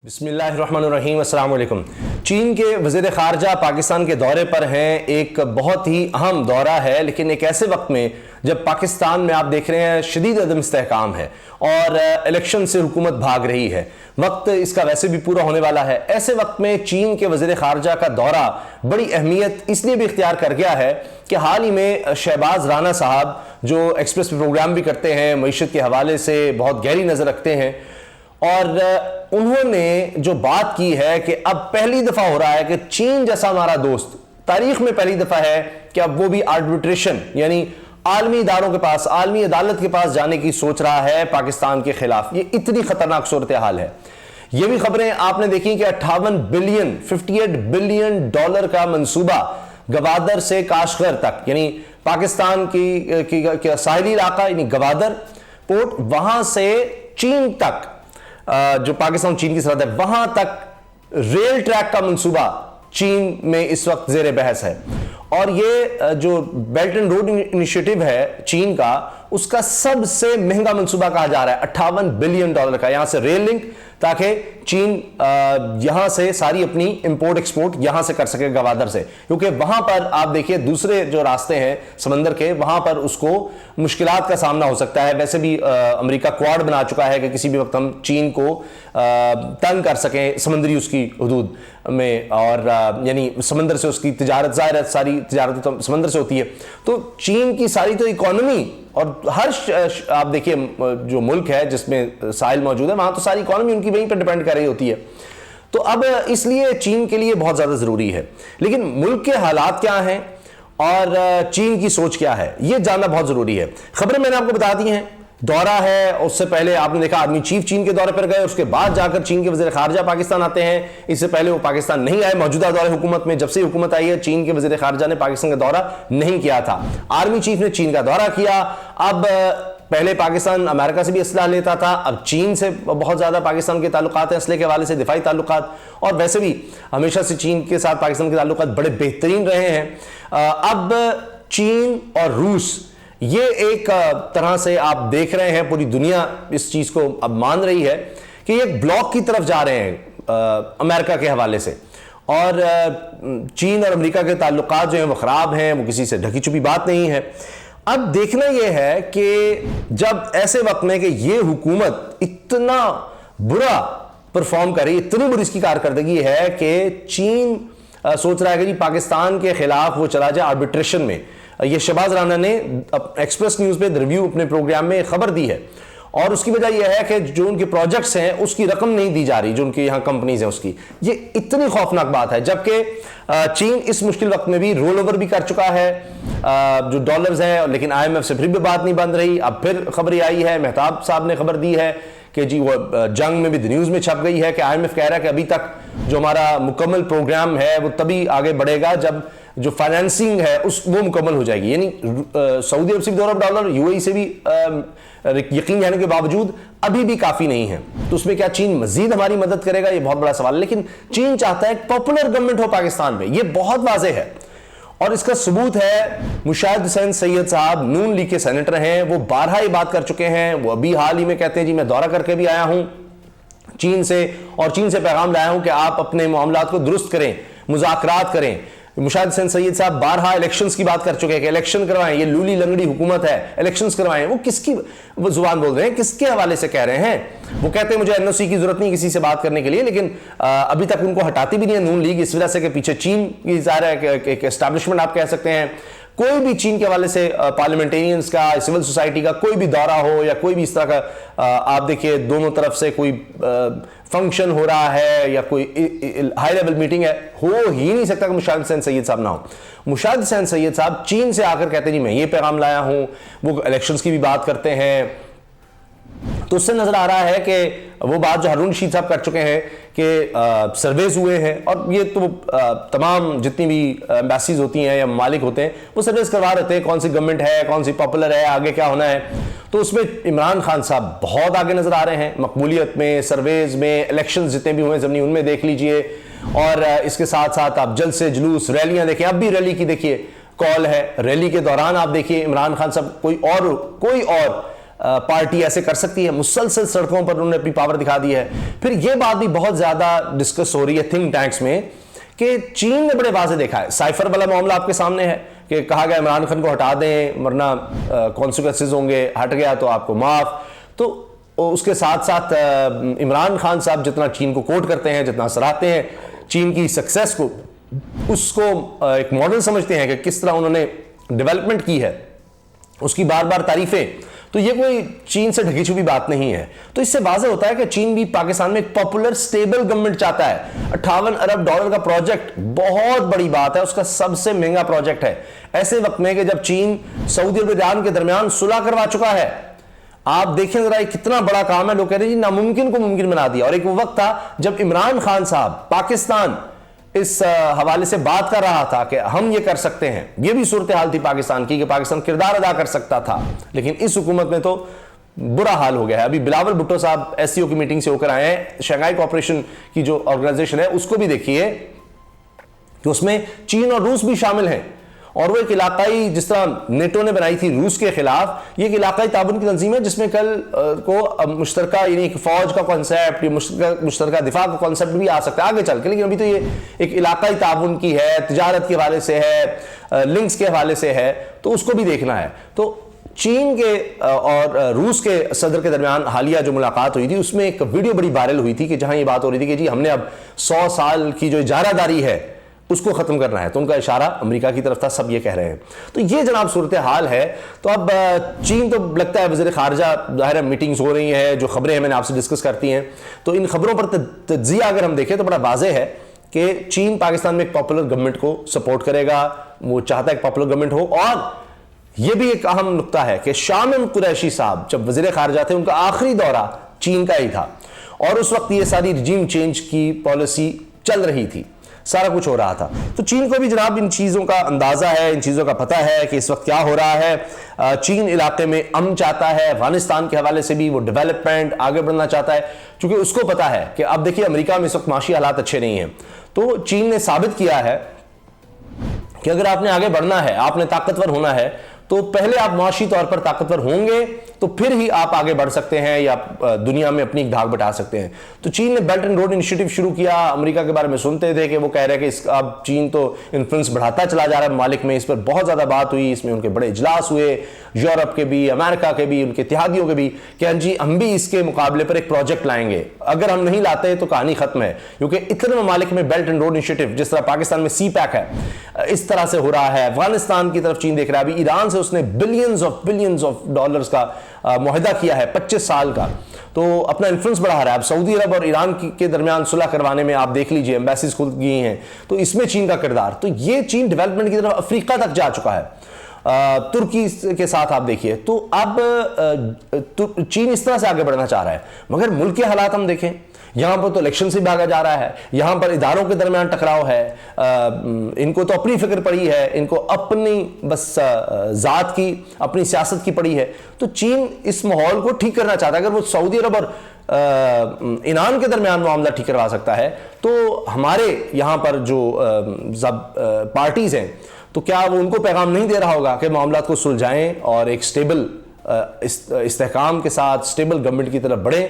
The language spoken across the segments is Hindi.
बिस्मिल्लाहिर्रहमानिर्रहीम, अस्सलाम वालेकुम। चीन के वज़ीर ख़ारजा पाकिस्तान के दौरे पर हैं। एक बहुत ही अहम दौरा है, लेकिन एक ऐसे वक्त में जब पाकिस्तान में आप देख रहे हैं शदीद अदम इस्तेहकाम है और इलेक्शन से हुकूमत भाग रही है। वक्त इसका वैसे भी पूरा होने वाला है। ऐसे वक्त में चीन के वज़ीर ख़ारजा का दौरा बड़ी अहमियत इसलिए भी इख्तियार कर गया है कि हाल ही में शहबाज राना साहब, जो एक्सप्रेस पे प्रोग्राम भी करते हैं, मईशत के हवाले से बहुत गहरी नज़र रखते हैं, और उन्होंने जो बात की है कि अब पहली दफा हो रहा है कि चीन जैसा हमारा दोस्त, तारीख में पहली दफा है कि अब वो भी आर्बिट्रेशन यानी आलमी इदारों के पास, आलमी अदालत के पास जाने की सोच रहा है पाकिस्तान के खिलाफ। ये इतनी खतरनाक सूरत हाल है। ये भी खबरें आपने देखी कि 58 बिलियन डॉलर का मंसूबा गवादर से काशगर तक, यानी पाकिस्तान की साहिली इलाका यानी गवादर पोर्ट, वहां से चीन तक, जो पाकिस्तान चीन की सरहद है, वहां तक रेल ट्रैक का मंसूबा चीन में इस वक्त जेर बहस है। और ये जो बेल्ट एंड रोड इनिशिएटिव है चीन का, उसका सबसे महंगा मंसूबा कहा जा रहा है, 58 बिलियन डॉलर का। यहां से रेल लिंक, ताकि चीन यहां से सारी अपनी इंपोर्ट एक्सपोर्ट यहां से कर सके गवादर से, क्योंकि वहां पर आप देखिए दूसरे जो रास्ते हैं समंदर के, वहां पर उसको मुश्किलात का सामना हो सकता है। वैसे भी अमेरिका क्वाड बना चुका है कि किसी भी वक्त हम चीन को तंग कर सकें समुद्री उसकी हदूद में, और यानी समंदर से उसकी तिजारत, ज़ाहिर है सारी तिजारत तो समंदर से होती है। तो चीन की सारी तो इकोनॉमी, और हर आप देखिए जो मुल्क है जिसमें साहिल मौजूद है, वहां तो सारी इकोनॉमी उनकी वहीं पर डिपेंड कर रही होती है। तो अब इसलिए चीन के लिए बहुत ज्यादा जरूरी है। लेकिन मुल्क के हालात क्या हैं और चीन की सोच क्या है, यह जानना बहुत जरूरी है। खबरें मैंने आपको बता दी हैं। दौरा है, उससे पहले आपने देखा आर्मी चीफ चीन के दौरे पर गए, उसके बाद जाकर चीन के वज़ीर ख़ारजा पाकिस्तान आते हैं। इससे पहले वो पाकिस्तान नहीं आए मौजूदा दौरे हुकूमत में। जब से हुकूमत आई है, चीन के वज़ीर ख़ारजा ने पाकिस्तान का दौरा नहीं किया था। आर्मी चीफ ने चीन का दौरा किया। अब पहले पाकिस्तान अमेरिका से भी असला लेता था, अब चीन से बहुत ज़्यादा पाकिस्तान के ताल्लुकात हैं, असले के हवाले से, दिफाई ताल्लुकात, और वैसे भी हमेशा से चीन के साथ पाकिस्तान के ताल्लुकात बड़े बेहतरीन रहे हैं। अब चीन और रूस, ये एक तरह से आप देख रहे हैं पूरी दुनिया इस चीज़ को अब मान रही है कि ये एक ब्लॉक की तरफ जा रहे हैं अमेरिका के हवाले से। और चीन और अमेरिका के ताल्लुकात जो हैं वो ख़राब हैं, वो किसी से ढकी छुपी बात नहीं है। अब देखना यह है कि जब ऐसे वक्त में कि ये हुकूमत इतना बुरा परफॉर्म कर रही, इतनी बुरी इसकी कारकर्दगी है कि चीन सोच रहा है कि जी पाकिस्तान के खिलाफ वो चला जाए आर्बिट्रेशन में। ये शहबाज राना ने एक्सप्रेस न्यूज़ पे रिव्यू अपने प्रोग्राम में खबर दी है, और उसकी वजह यह है कि जो उनके प्रोजेक्ट्स हैं उसकी रकम नहीं दी जा रही, जो उनके यहाँ कंपनीज हैं उसकी। ये इतनी खौफनाक बात है, जबकि चीन इस मुश्किल वक्त में भी रोल ओवर भी कर चुका है जो डॉलर्स हैं, लेकिन IMF से फिर भी बात नहीं बन रही। अब फिर खबर आई है, मेहताब साहब ने खबर दी है कि जी वो जंग में भी न्यूज़ में छप गई है कि IMF कह रहा है कि अभी तक जो हमारा मुकम्मल प्रोग्राम है वो तभी आगे बढ़ेगा जब जो फाइनेंसिंग है वो मुकम्मल हो जाएगी। यानी सऊदी अरब से भी $2 अरब डॉलर, UAE से भी यकीन रहने के बावजूद अभी भी काफी नहीं है। तो उसमें क्या चीन मजीद हमारी मदद करेगा, ये बहुत बड़ा सवाल है। लेकिन चीन चाहता है पॉपुलर गवर्नमेंट हो पाकिस्तान में, ये बहुत वाज़ेह है, और इसका सबूत है मुशाहिद हुसैन सैयद साहब नून लीग के सेनेटर हैं, वो 12 बात कर चुके हैं। वो अभी हाल ही में कहते हैं जी मैं दौरा करके भी आया हूं चीन से, और चीन से पैगाम लाया हूं कि आप अपने मामलात को दुरुस्त करें, मुज़ाकरात करें। मुशाहिद हुसैन सैयद साहब 12 इलेक्शंस की बात कर चुके हैं कि इलेक्शन करवाएं, ये लूली लंगड़ी हुकूमत है, इलेक्शंस करवाएं। वो किसकी वो जुबान बोल रहे हैं, किसके हवाले से कह रहे हैं? वो कहते हैं मुझे NOC की जरूरत नहीं किसी से बात करने के लिए, लेकिन अभी तक उनको हटाती भी नहीं है नून लीग, इस वजह से कि पीछे चीन की ज़ाहिर है एक एस्टैब्लिशमेंट आप कह सकते हैं। कोई भी चीन के हवाले से पार्लियामेंटेरियंस का, सिविल सोसाइटी का कोई भी दौरा हो या कोई भी इस तरह का आप देखिए दोनों तरफ से कोई फंक्शन हो रहा है या कोई हाई लेवल मीटिंग है, हो ही नहीं सकता कि मुशाहिद हुसैन सैयद साहब ना हो। मुशाहिद हुसैन सैयद साहब चीन से आकर कहते हैं जी मैं ये पैगाम लाया हूं, वो इलेक्शंस की भी बात करते हैं। तो उससे नजर आ रहा है कि वो बात जो हारून रशीद साहब कर चुके हैं कि सर्वेज हुए हैं, और ये तो तमाम जितनी भी एम्बेसीज होती हैं या मालिक होते हैं वो सर्वेज करवा रहते हैं, कौन सी गवर्नमेंट है, कौन सी पॉपुलर है, आगे क्या होना है। तो उसमें इमरान खान साहब बहुत आगे नजर आ रहे हैं मकबूलियत में, सर्वेज में, इलेक्शन जितने भी हुए ज़मीनी उनमें देख लीजिए। और इसके साथ साथ आप जल्द से जुलूस, रैलियां देखें, अब भी रैली की देखिए कॉल है, रैली के दौरान आप देखिए इमरान खान साहब कोई और पार्टी ऐसे कर सकती है? मुसलसल सड़कों पर उन्होंने अपनी पावर दिखा दी है। फिर यह बात भी बहुत ज्यादा डिस्कस हो रही है थिंक टैंक्स में कि चीन ने बड़े वाजे देखा है, साइफर वाला मामला आपके सामने है कि कहा गया इमरान खान को हटा दें वरना कॉन्सिक्वेंसेज होंगे, हट गया तो आपको माफ। तो उसके साथ साथ इमरान खान साहब जितना चीन को कोट करते हैं, जितना सराहते हैं चीन की सक्सेस को, उसको एक मॉडल समझते हैं कि किस तरह उन्होंने डेवलपमेंट की है, उसकी बार बार तारीफें। तो ये कोई चीन से ढकी छुपी बात नहीं है। तो इससे वाज़ेह होता है कि चीन भी पाकिस्तान में एक पॉपुलर स्टेबल गवर्नमेंट चाहता है। $58 अरब का प्रोजेक्ट बहुत बड़ी बात है, उसका सबसे महंगा प्रोजेक्ट है ऐसे वक्त में कि जब चीन सऊदी और ईरान के दरमियान सुलह करवा चुका है। आप देखें जरा कितना बड़ा काम है। लोग कह रहे हैं जी नामुमकिन को मुमकिन बना दिया। और एक वो वक्त था जब इमरान खान साहब पाकिस्तान इस हवाले से बात कर रहा था कि हम ये कर सकते हैं। ये भी सूरत हाल थी पाकिस्तान की कि पाकिस्तान किरदार अदा कर सकता था, लेकिन इस हुकूमत में तो बुरा हाल हो गया है। अभी बिलावल भुट्टो साहब एससीओ की मीटिंग से होकर आए हैं। शंघाई कोऑपरेशन की जो ऑर्गेनाइजेशन है उसको भी देखिए कि उसमें चीन और रूस भी शामिल हैं। और वो एक इलाकाई, जिस तरह नेटो ने बनाई थी रूस के खिलाफ, ये एक इलाकाई ताबन की तंजीम है जिसमें कल को मुश्तरका यानी फौज का कॉन्सेप्ट, मुश्तरका दिफा का कॉन्सेप्ट भी आ सकता है आगे चल के। लेकिन अभी तो ये एक इलाकाई ताबन की है, तिजारत के हवाले से है, लिंक्स के हवाले से है, तो उसको भी देखना है। तो चीन के और रूस के सदर के दरमियान हालिया जो मुलाकात हुई थी उसमें एक वीडियो बड़ी वायरल हुई थी कि जहां ये बात हो रही थी कि जी हमने अब 100 साल की जो इजारादारी है उसको खत्म करना है। तो उनका इशारा अमेरिका की तरफ था, सब ये कह रहे हैं। तो ये जनाब सूरत हाल है। तो अब चीन तो लगता है वज़ीर ख़ारजा, ज़ाहिर है मीटिंग्स हो रही हैं, जो खबरें हैं मैंने आपसे डिस्कस करती हैं। तो इन खबरों पर तज्ज़िया अगर हम देखें तो बड़ा वाज़ेह है कि चीन पाकिस्तान में एक पॉपुलर गवर्नमेंट को सपोर्ट करेगा, वो चाहता है एक पॉपुलर गवर्नमेंट हो। और यह भी एक अहम नुकता है कि शामिम कुरैशी साहब जब वज़ीर ख़ारजा थे उनका आखिरी दौरा चीन का ही था और उस वक्त ये सारी रिजीम चेंज की पॉलिसी चल रही थी, सारा कुछ हो रहा था। तो चीन को भी जनाब इन चीज़ों का अंदाज़ा है, इन चीज़ों का पता है कि इस वक्त क्या हो रहा है। चीन इलाके में अमन चाहता है, अफगानिस्तान के हवाले से भी वो डेवलपमेंट आगे बढ़ना चाहता है, क्योंकि उसको पता है कि अब देखिए अमेरिका में इस वक्त माशी हालात अच्छे नहीं हैं। तो चीन ने साबित किया है कि अगर आपने आगे बढ़ना है, आपने ताकतवर होना है, तो पहले आप माशी तौर पर ताकतवर होंगे तो फिर ही आप आगे बढ़ सकते हैं या दुनिया में अपनी धाक बटा सकते हैं। तो चीन ने बेल्ट एंड रोड इनिशिएटिव शुरू किया। अमेरिका के बारे में सुनते थे कि वो कह रहे हैं कि अब चीन तो इन्फ्लुएंस बढ़ाता चला जा रहा है ममालिक में। इस पर बहुत ज़्यादा बात हुई, इसमें उनके बड़े इजलास हुए, यूरोप के भी, अमेरिका के भी, उनके इत्तेहादियों के भी, कि हाँ जी हम भी इसके मुकाबले पर एक प्रोजेक्ट लाएंगे, अगर हम नहीं लाते तो कहानी खत्म है। क्योंकि इतने ममालिक में बेल्ट एंड रोड इनिशिएटिव, जिस तरह पाकिस्तान में सी पैक है, इस तरह से हो रहा है। अफगानिस्तान की तरफ चीन देख रहा है। अभी ईरान से उसने बिलियंस ऑफ डॉलर्स का मुआहदा किया है 25 साल का, तो अपना इन्फ्लुएंस बढ़ा रहा है। अब सऊदी अरब और ईरान के दरमियान सुलह करवाने में आप देख लीजिए एम्बेसीज खुल गई हैं, तो इसमें चीन का किरदार। तो ये चीन डेवलपमेंट की तरफ अफ्रीका तक जा चुका है, तुर्की के साथ आप देखिए। तो अब चीन इस तरह से आगे बढ़ना चाह रहा है। मगर मुल्क के हालात हम देखें, यहां पर तो इलेक्शन से भागा जा रहा है, यहां पर इदारों के दरमियान टकराव है, इनको तो अपनी फिक्र पड़ी है, इनको अपनी बस जात की, अपनी सियासत की पड़ी है। तो चीन इस माहौल को ठीक करना चाहता है। अगर वो सऊदी अरब और ईरान के दरमियान मामला ठीक करवा सकता है, तो हमारे यहां पर जो पार्टीज हैं, तो क्या वो उनको पैगाम नहीं दे रहा होगा कि मामला को सुलझाएं और एक स्टेबल इस्तेहकाम के साथ स्टेबल गवर्नमेंट की तरफ बढ़े,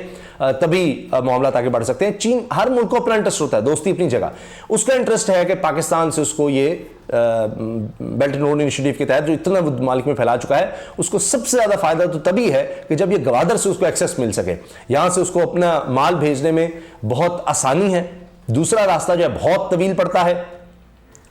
तभी मामला आगे बढ़ सकते हैं। चीन, हर मुल्क को अपना इंटरेस्ट होता है, दोस्ती अपनी जगह। उसका इंटरेस्ट है कि पाकिस्तान से उसको ये बेल्ट एंड रोड इनिशिएटिव के तहत जो इतना मालिक में फैला चुका है, उसको सबसे ज़्यादा फायदा तो तभी है कि जब ये गवादर से उसको एक्सेस मिल सके, यहाँ से उसको अपना माल भेजने में बहुत आसानी है। दूसरा रास्ता जो है बहुत तवील पड़ता है,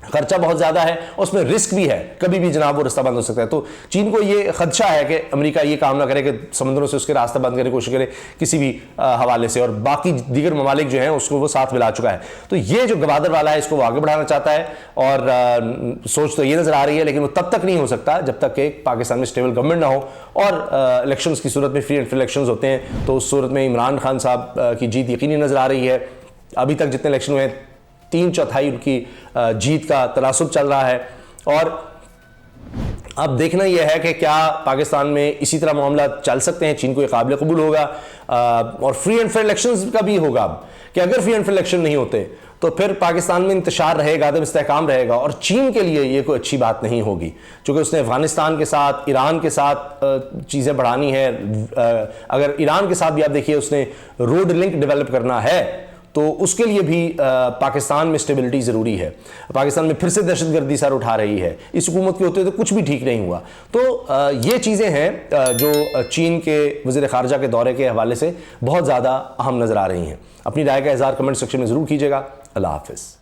खर्चा बहुत ज्यादा है, उसमें रिस्क भी है, कभी भी जनाब वो रास्ता बंद हो सकता है। तो चीन को ये खदशा है कि अमेरिका ये काम ना करे कि समुद्रों से उसके रास्ता बंद करने की कोशिश करे किसी भी हवाले से, और बाकी दीगर ममालिक जो हैं उसको वो साथ मिला चुका है। तो ये जो गवादर वाला है इसको वो आगे बढ़ाना चाहता है, और सोच तो ये नजर आ रही है, लेकिन वो तब तक नहीं हो सकता जब तक कि पाकिस्तान में स्टेबल गवर्नमेंट ना हो। और इलेक्शन की सूरत में फ्री एंड फेयर इलेक्शन होते हैं, तो उस सूरत में इमरान खान साहब की जीत यकीनी नजर आ रही है। अभी तक जितने इलेक्शन हुए 3/4 उनकी जीत का तनासुब चल रहा है। और अब देखना यह है कि क्या पाकिस्तान में इसी तरह मामला चल सकते हैं, चीन को ये काबिल कबूल होगा। और फ्री एंड फेयर इलेक्शंस का भी होगा अब, कि अगर फ्री एंड फेयर इलेक्शन नहीं होते तो फिर पाकिस्तान में इंतशार रहेगा, अदम इस्तेहकाम रहेगा, और चीन के लिए ये कोई अच्छी बात नहीं होगी, क्योंकि उसने अफगानिस्तान के साथ, ईरान के साथ चीज़ें बढ़ानी है। अगर ईरान के साथ भी आप देखिए उसने रोड लिंक डेवलप करना है, तो उसके लिए भी पाकिस्तान में स्टेबिलिटी ज़रूरी है। पाकिस्तान में फिर से दहशतगर्दी सर उठा रही है, इस हुकूमत के होते तो कुछ भी ठीक नहीं हुआ। तो ये चीज़ें हैं जो चीन के वज़ीर ख़ारजा के दौरे के हवाले से बहुत ज़्यादा अहम नज़र आ रही हैं। अपनी राय का इज़हार कमेंट सेक्शन में ज़रूर कीजिएगा। अल्लाह हाफ़िज़।